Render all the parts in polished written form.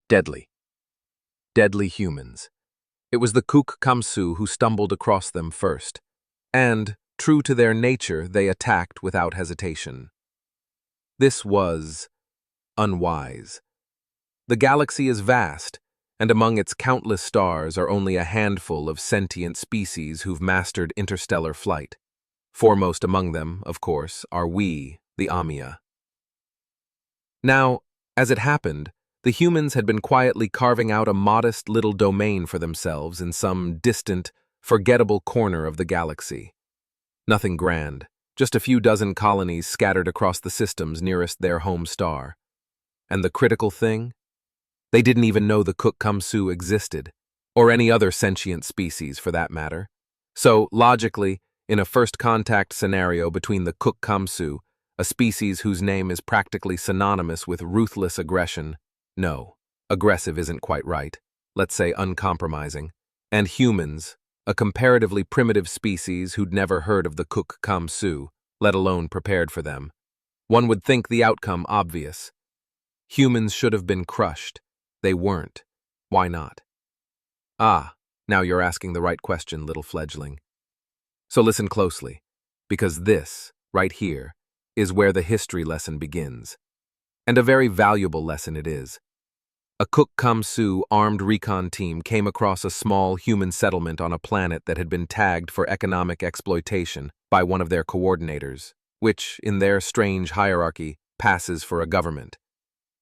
Deadly. Deadly humans. It was the Kuk Kamsu who stumbled across them first, and, true to their nature, they attacked without hesitation. This was unwise. The galaxy is vast, and among its countless stars are only a handful of sentient species who've mastered interstellar flight. Foremost among them, of course, are we, the Amia. Now, as it happened, the humans had been quietly carving out a modest little domain for themselves in some distant, forgettable corner of the galaxy. Nothing grand, just a few dozen colonies scattered across the systems nearest their home star. And the critical thing? They didn't even know the Kuk Kamsu existed, or any other sentient species for that matter. So, logically, in a first contact scenario between the Kuk Kamsu, a species whose name is practically synonymous with ruthless aggression, no, aggressive isn't quite right, let's say uncompromising, and humans, a comparatively primitive species who'd never heard of the Kuk Kamsu, let alone prepared for them. One would think the outcome obvious. Humans should have been crushed. They weren't. Why not? Ah, now you're asking the right question, little fledgling. So listen closely, because this, right here, is where the history lesson begins. And a very valuable lesson it is. A Kuk Kamsu armed recon team came across a small human settlement on a planet that had been tagged for economic exploitation by one of their coordinators, which, in their strange hierarchy, passes for a government.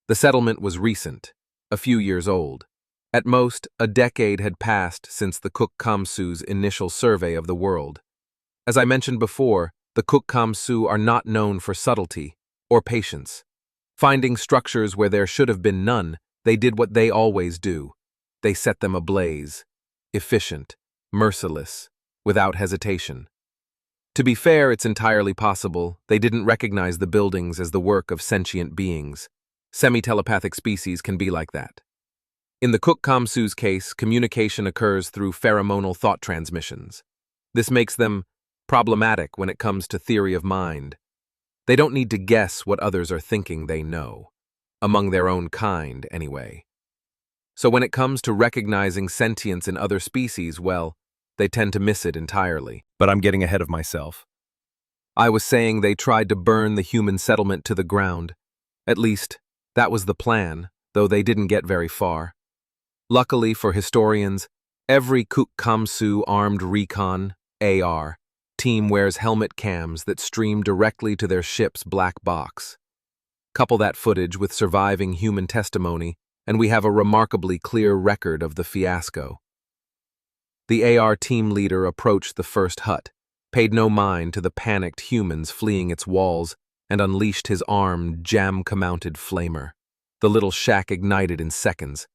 The settlement was recent, a few years old. At most, a decade had passed since the Kuk Kamsu's initial survey of the world. As I mentioned before, the Kuk Kamsu are not known for subtlety or patience. Finding structures where there should have been none, they did what they always do. They set them ablaze. Efficient, merciless, without hesitation. To be fair, it's entirely possible they didn't recognize the buildings as the work of sentient beings. Semi-telepathic species can be like that. In the Kuk Kamsu's case, communication occurs through pheromonal thought transmissions. This makes them problematic when it comes to theory of mind. They don't need to guess what others are thinking they know. Among their own kind, anyway. So when it comes to recognizing sentience in other species, well, they tend to miss it entirely. But I'm getting ahead of myself. I was saying they tried to burn the human settlement to the ground. At least, that was the plan, though they didn't get very far. Luckily for historians, every Kuk Kamsu armed recon, AR, team wears helmet cams that stream directly to their ship's black box. Couple that footage with surviving human testimony, and we have a remarkably clear record of the fiasco. The AR team leader approached the first hut, paid no mind to the panicked humans fleeing its walls, and unleashed his armed, jam-mounted flamer. The little shack ignited in seconds.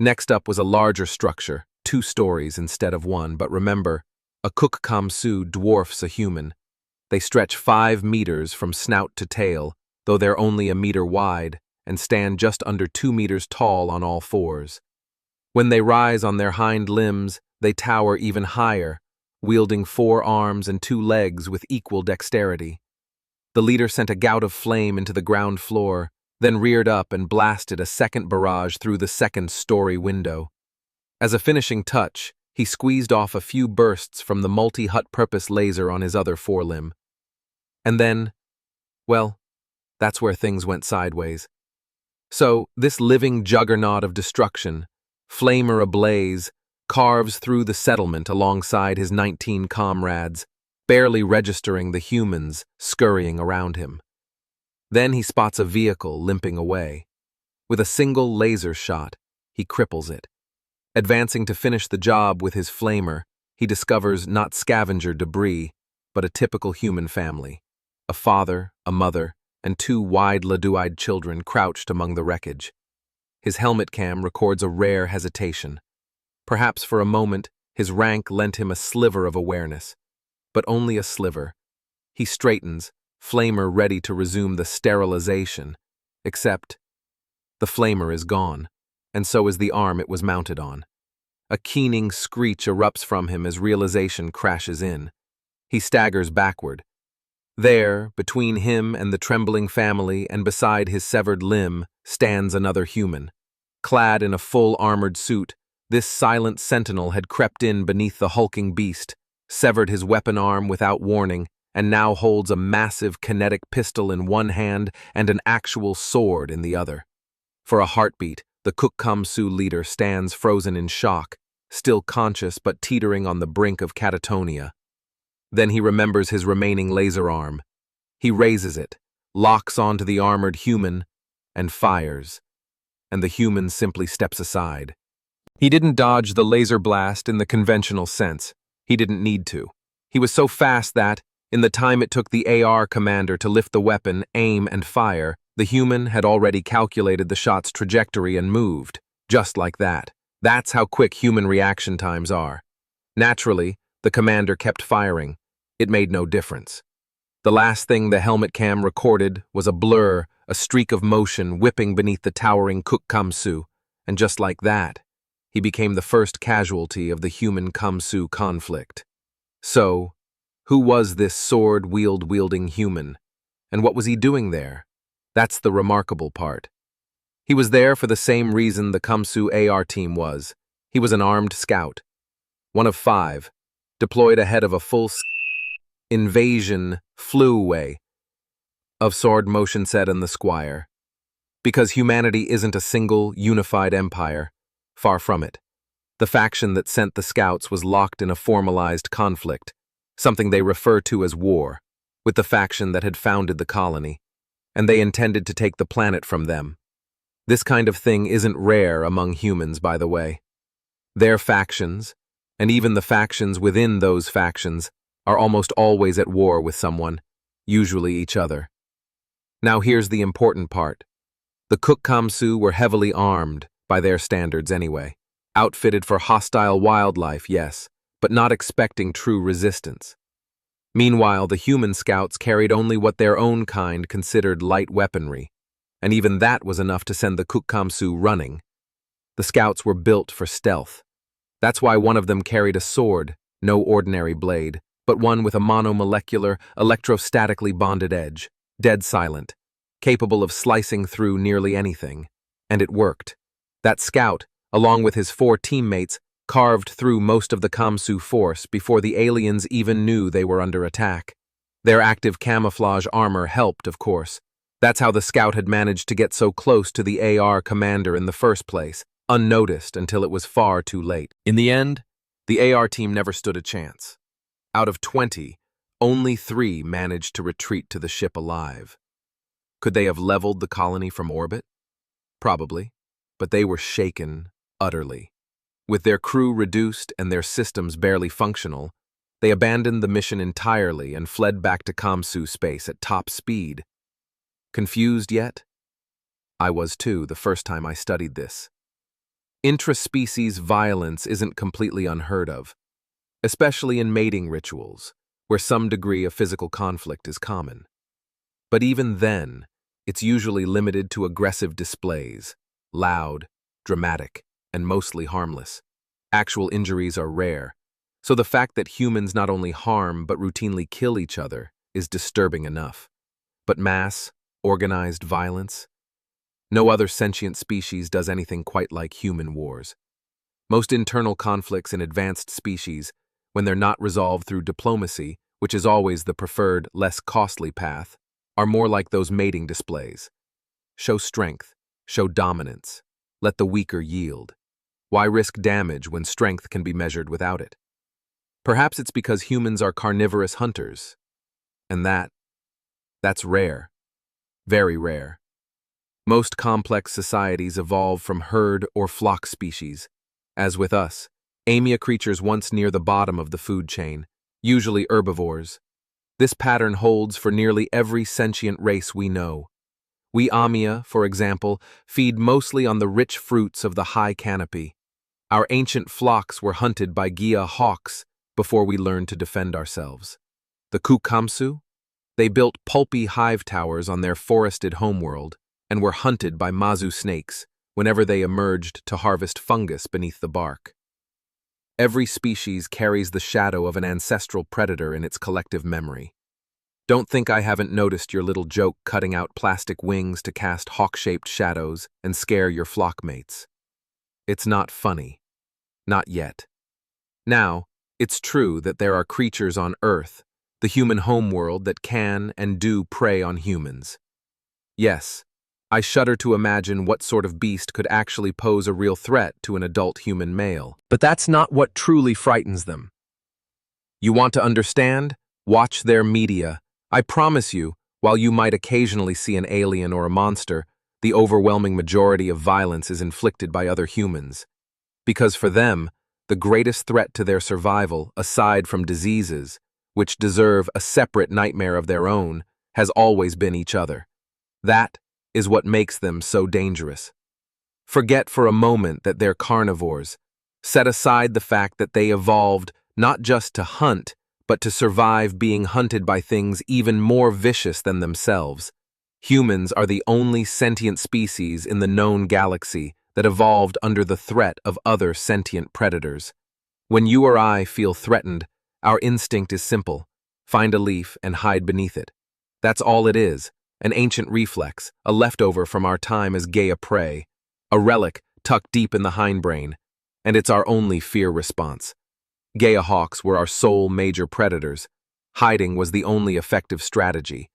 Next up was a larger structure, 2 stories instead of 1, but remember, a Kuk Kamsu dwarfs a human. They stretch 5 meters from snout to tail, though they're only a meter wide, and stand just under 2 meters tall on all fours. When they rise on their hind limbs, they tower even higher, wielding 4 arms and 2 legs with equal dexterity. The leader sent a gout of flame into the ground floor, then reared up and blasted a second barrage through the 2nd-story window. As a finishing touch, he squeezed off a few bursts from the multi-hut-purpose laser on his other forelimb. And then, well, that's where things went sideways. So, this living juggernaut of destruction, flamer ablaze, carves through the settlement alongside his 19 comrades, barely registering the humans scurrying around him. Then he spots a vehicle limping away. With a single laser shot, he cripples it. Advancing to finish the job with his flamer, he discovers not scavenger debris, but a typical human family. A father, a mother, and 2 wide-ladoeyed children crouched among the wreckage. His helmet cam records a rare hesitation. Perhaps for a moment, his rank lent him a sliver of awareness. But only a sliver. He straightens, flamer ready to resume the sterilization. Except, the flamer is gone, and so is the arm it was mounted on. A keening screech erupts from him as realization crashes in. He staggers backward. There, between him and the trembling family and beside his severed limb, stands another human. Clad in a full armored suit, this silent sentinel had crept in beneath the hulking beast, severed his weapon arm without warning, and now holds a massive kinetic pistol in one hand and an actual sword in the other. For a heartbeat, the Kuk Kamsu leader stands frozen in shock, still conscious but teetering on the brink of catatonia. Then he remembers his remaining laser arm. He raises it, locks onto the armored human, and fires. And the human simply steps aside. He didn't dodge the laser blast in the conventional sense. He didn't need to. He was so fast that, in the time it took the AR commander to lift the weapon, aim, and fire, the human had already calculated the shot's trajectory and moved, just like that. That's how quick human reaction times are. Naturally, the commander kept firing. It made no difference. The last thing the helmet cam recorded was a blur, a streak of motion whipping beneath the towering Kuk Kamsu, and just like that, he became the first casualty of the human-Kamsu conflict. So, who was this sword-wielding human? And what was he doing there? That's the remarkable part. He was there for the same reason the Kamsu AR team was. He was an armed scout. One of 5, deployed ahead of a full invasion, flew away. Of sword motion said in the squire. Because humanity isn't a single, unified empire. Far from it. The faction that sent the scouts was locked in a formalized conflict, something they refer to as war, with the faction that had founded the colony, and they intended to take the planet from them. This kind of thing isn't rare among humans, by the way. Their factions, and even the factions within those factions, are almost always at war with someone, usually each other. Now here's the important part. The Kuk Kamsu were heavily armed, by their standards anyway, outfitted for hostile wildlife, yes, but not expecting true resistance. Meanwhile, the human scouts carried only what their own kind considered light weaponry, and even that was enough to send the Kuk Kamsu running. The scouts were built for stealth. That's why one of them carried a sword, no ordinary blade, but one with a monomolecular, electrostatically bonded edge, dead silent, capable of slicing through nearly anything. And it worked. That scout, along with his 4 teammates, carved through most of the Kamsu force before the aliens even knew they were under attack. Their active camouflage armor helped, of course. That's how the scout had managed to get so close to the AR commander in the first place, unnoticed until it was far too late. In the end, the AR team never stood a chance. Out of 20, only 3 managed to retreat to the ship alive. Could they have leveled the colony from orbit? Probably, but they were shaken utterly. With their crew reduced and their systems barely functional, they abandoned the mission entirely and fled back to Kamsu space at top speed. Confused yet? I was too the first time I studied this. Intraspecies violence isn't completely unheard of, especially in mating rituals, where some degree of physical conflict is common. But even then, it's usually limited to aggressive displays, loud, dramatic, and mostly harmless. Actual injuries are rare, so the fact that humans not only harm but routinely kill each other is disturbing enough. But mass, organized violence? No other sentient species does anything quite like human wars. Most internal conflicts in advanced species, when they're not resolved through diplomacy, which is always the preferred, less costly path, are more like those mating displays. Show strength, show dominance, let the weaker yield. Why risk damage when strength can be measured without it? Perhaps it's because humans are carnivorous hunters, and that's rare. Very rare. Most complex societies evolve from herd or flock species. As with us, amia creatures once near the bottom of the food chain, usually herbivores. This pattern holds for nearly every sentient race we know. We amia, for example, feed mostly on the rich fruits of the high canopy. Our ancient flocks were hunted by Gia hawks before we learned to defend ourselves. The Kuk Kamsu? They built pulpy hive towers on their forested homeworld and were hunted by mazu snakes whenever they emerged to harvest fungus beneath the bark. Every species carries the shadow of an ancestral predator in its collective memory. Don't think I haven't noticed your little joke cutting out plastic wings to cast hawk-shaped shadows and scare your flock mates. it's not funny. Not yet. Now, it's true that there are creatures on Earth, the human homeworld, that can and do prey on humans. Yes, I shudder to imagine what sort of beast could actually pose a real threat to an adult human male. But that's not what truly frightens them. You want to understand? Watch their media. I promise you, while you might occasionally see an alien or a monster, the overwhelming majority of violence is inflicted by other humans. Because for them, the greatest threat to their survival, aside from diseases, which deserve a separate nightmare of their own, has always been each other. That is what makes them so dangerous. Forget for a moment that they're carnivores. Set aside the fact that they evolved not just to hunt, but to survive being hunted by things even more vicious than themselves. Humans are the only sentient species in the known galaxy that evolved under the threat of other sentient predators. When you or I feel threatened, our instinct is simple: find a leaf and hide beneath it. That's all it is, an ancient reflex, a leftover from our time as Gaia prey, a relic tucked deep in the hindbrain, and it's our only fear response. Gaia hawks were our sole major predators. Hiding was the only effective strategy.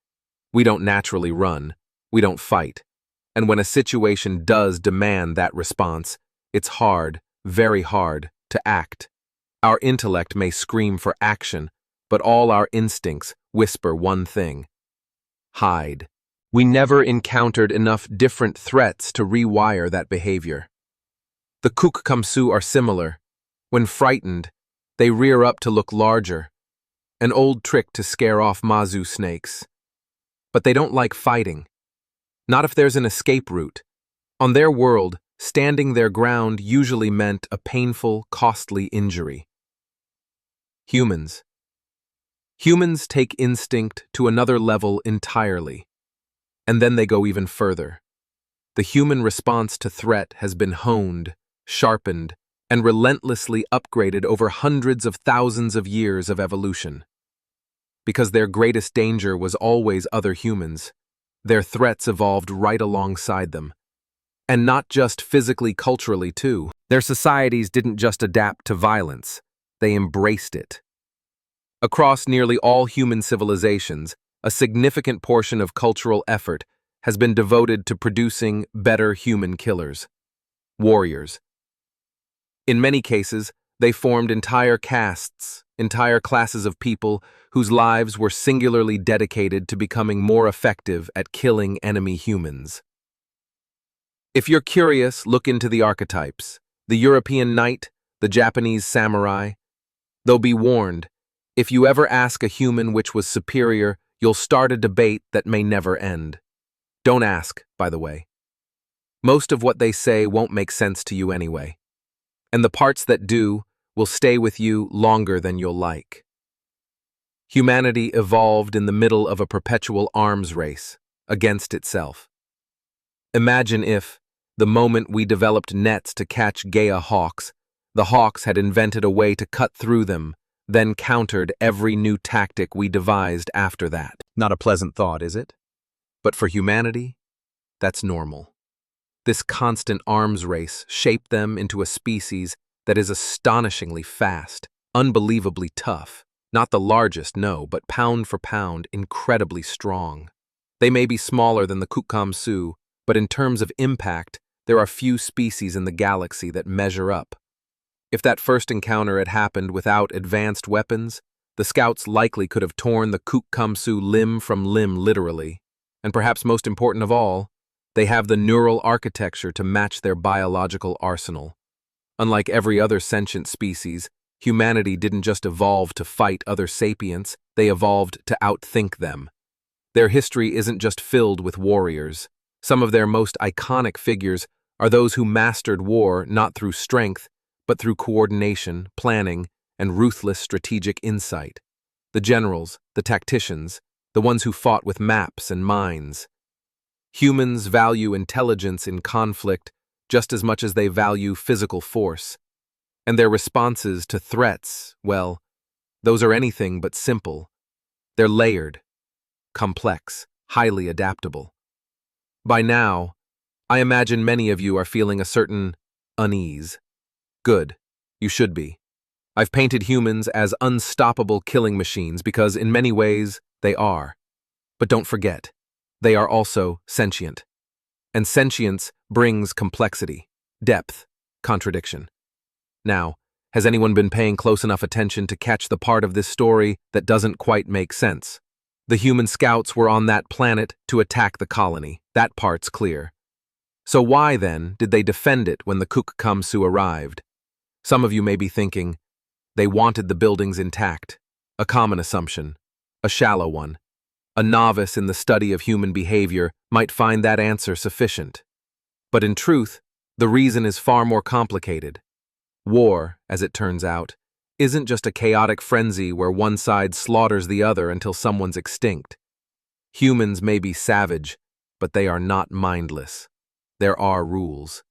We don't naturally run, we don't fight. And when a situation does demand that response, it's hard, very hard, to act. Our intellect may scream for action, but all our instincts whisper one thing: hide. We never encountered enough different threats to rewire that behavior. The Kuk Kamsu are similar. When frightened, they rear up to look larger, an old trick to scare off Mazu snakes. But they don't like fighting. Not if there's an escape route. On their world, standing their ground usually meant a painful, costly injury. Humans. Humans take instinct to another level entirely. And then they go even further. The human response to threat has been honed, sharpened, and relentlessly upgraded over hundreds of thousands of years of evolution. Because their greatest danger was always other humans, their threats evolved right alongside them. And not just physically, culturally too. Their societies didn't just adapt to violence, they embraced it. Across nearly all human civilizations, a significant portion of cultural effort has been devoted to producing better human killers, warriors. In many cases, they formed entire castes, entire classes of people whose lives were singularly dedicated to becoming more effective at killing enemy humans. If you're curious, look into the archetypes: the European knight, the Japanese samurai. Though be warned, if you ever ask a human which was superior, you'll start a debate that may never end. Don't ask, by the way. Most of what they say won't make sense to you anyway. And the parts that do will stay with you longer than you'll like. Humanity evolved in the middle of a perpetual arms race against itself. Imagine if, the moment we developed nets to catch Gaia hawks, the hawks had invented a way to cut through them, then countered every new tactic we devised after that. Not a pleasant thought, is it? But for humanity, that's normal. This constant arms race shaped them into a species that is astonishingly fast, unbelievably tough. Not the largest, no, but pound for pound, incredibly strong. They may be smaller than the Kuk Kamsu, but in terms of impact, there are few species in the galaxy that measure up. If that first encounter had happened without advanced weapons, the scouts likely could have torn the Kuk Kamsu limb from limb literally. And perhaps most important of all, they have the neural architecture to match their biological arsenal. Unlike every other sentient species, humanity didn't just evolve to fight other sapients, they evolved to outthink them. Their history isn't just filled with warriors. Some of their most iconic figures are those who mastered war not through strength, but through coordination, planning, and ruthless strategic insight. The generals, the tacticians, the ones who fought with maps and minds. Humans value intelligence in conflict just as much as they value physical force. And their responses to threats, well, those are anything but simple. They're layered, complex, highly adaptable. By now, I imagine many of you are feeling a certain unease. Good. You should be. I've painted humans as unstoppable killing machines because, in many ways, they are. But don't forget, they are also sentient. And sentience brings complexity, depth, contradiction. Now, has anyone been paying close enough attention to catch the part of this story that doesn't quite make sense? The human scouts were on that planet to attack the colony. That part's clear. So why, then, did they defend it when the Kuk Kamsu arrived? Some of you may be thinking, they wanted the buildings intact. A common assumption. A shallow one. A novice in the study of human behavior might find that answer sufficient. But in truth, the reason is far more complicated. War, as it turns out, isn't just a chaotic frenzy where one side slaughters the other until someone's extinct. Humans may be savage, but they are not mindless. There are rules.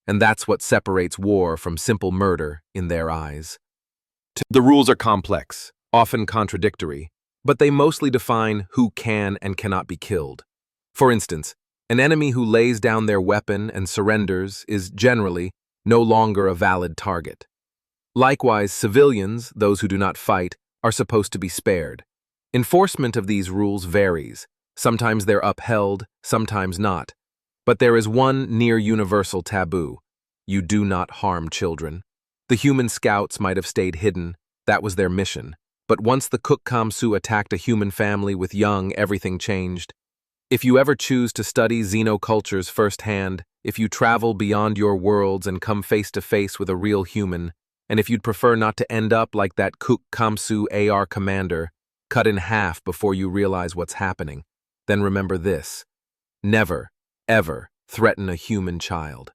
And that's what separates war from simple murder in their eyes. The rules are complex, often contradictory, but they mostly define who can and cannot be killed. For instance, an enemy who lays down their weapon and surrenders is generally no longer a valid target. Likewise, civilians, those who do not fight, are supposed to be spared. Enforcement of these rules varies. Sometimes they're upheld, sometimes not. But there is one near-universal taboo. You do not harm children. The human scouts might have stayed hidden. That was their mission. But once the Kuk Kamsu attacked a human family with young, everything changed. If you ever choose to study xenocultures firsthand, if you travel beyond your worlds and come face to face with a real human, and if you'd prefer not to end up like that Kuk Kamsu AR commander, cut in half before you realize what's happening, then remember this: never, ever threaten a human child.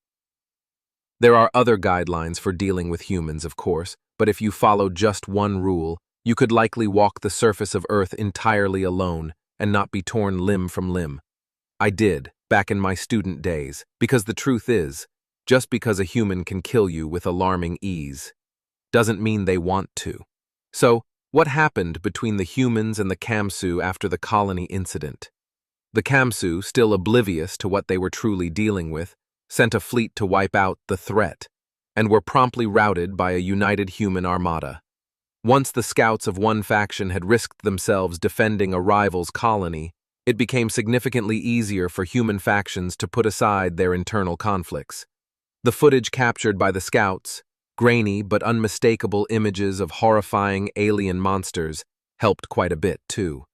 There are other guidelines for dealing with humans, of course, but if you follow just one rule, you could likely walk the surface of Earth entirely alone and not be torn limb from limb. I did, back in my student days, because the truth is, just because a human can kill you with alarming ease, doesn't mean they want to. So, what happened between the humans and the Kamsu after the colony incident? The Kamsu, still oblivious to what they were truly dealing with, sent a fleet to wipe out the threat, and were promptly routed by a united human armada. Once the scouts of one faction had risked themselves defending a rival's colony, it became significantly easier for human factions to put aside their internal conflicts. The footage captured by the scouts, grainy but unmistakable images of horrifying alien monsters, helped quite a bit too.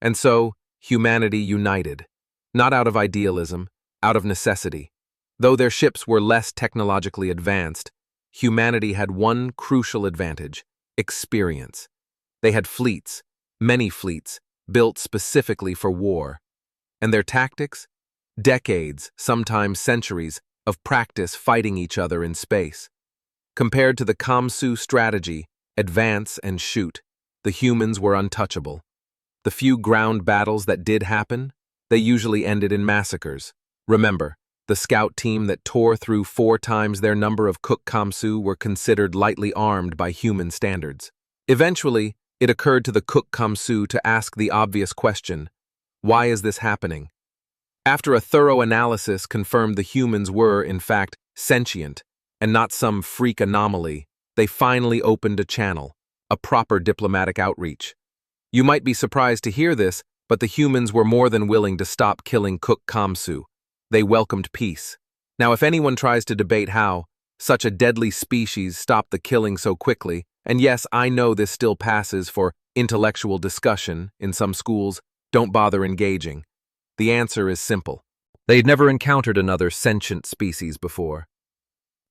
And so, humanity united, not out of idealism, out of necessity. Though their ships were less technologically advanced, humanity had one crucial advantage: experience. They had fleets, many fleets, built specifically for war. And their tactics? Decades, sometimes centuries, of practice fighting each other in space. Compared to the Kamsu strategy, advance and shoot, the humans were untouchable. The few ground battles that did happen, they usually ended in massacres. Remember, the scout team that tore through 4 times their number of Kuk Kamsu were considered lightly armed by human standards. Eventually, it occurred to the Kuk Kamsu to ask the obvious question: why is this happening? After a thorough analysis confirmed the humans were, in fact, sentient, and not some freak anomaly, they finally opened a channel, a proper diplomatic outreach. You might be surprised to hear this, but the humans were more than willing to stop killing Kuk Kamsu. They welcomed peace. Now, if anyone tries to debate how such a deadly species stopped the killing so quickly, and yes, I know this still passes for intellectual discussion in some schools, don't bother engaging. The answer is simple. They'd never encountered another sentient species before.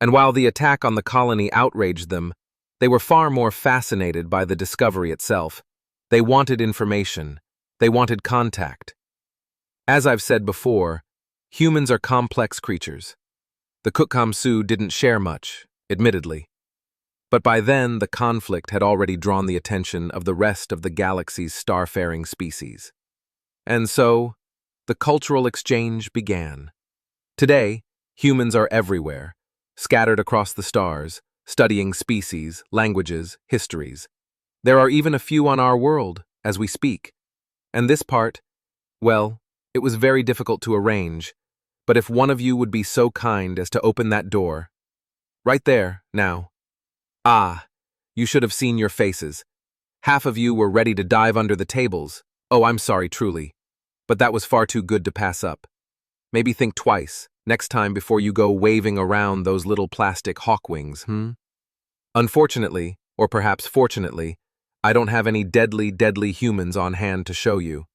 And while the attack on the colony outraged them, they were far more fascinated by the discovery itself. They wanted information. They wanted contact. As I've said before, humans are complex creatures. The Kuk Kamsu didn't share much, admittedly. But by then, the conflict had already drawn the attention of the rest of the galaxy's starfaring species. And so, the cultural exchange began. Today, humans are everywhere, scattered across the stars, studying species, languages, histories. There are even a few on our world, as we speak. And this part, well, it was very difficult to arrange, but if one of you would be so kind as to open that door, Right there, now. Ah, you should have seen your faces. Half of you were ready to dive under the tables. Oh, I'm sorry, truly. But that was far too good to pass up. Maybe think twice, next time before you go waving around those little plastic hawk wings, Unfortunately, or perhaps fortunately, I don't have any deadly humans on hand to show you.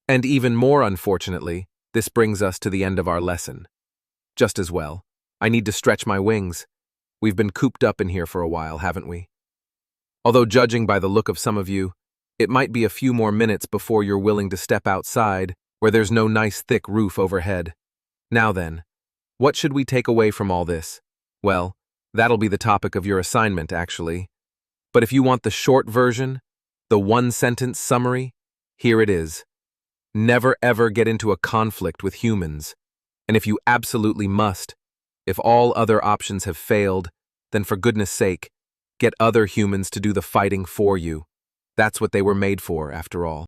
And even more unfortunately, this brings us to the end of our lesson. Just as well, I need to stretch my wings. We've been cooped up in here for a while, haven't we? Although judging by the look of some of you, it might be a few more minutes before you're willing to step outside, where there's no nice thick roof overhead. Now then, what should we take away from all this? Well, that'll be the topic of your assignment, actually. But if you want the short version, the one-sentence summary, here it is. Never ever get into a conflict with humans. And if you absolutely must, if all other options have failed, then for goodness sake, get other humans to do the fighting for you. That's what they were made for, after all.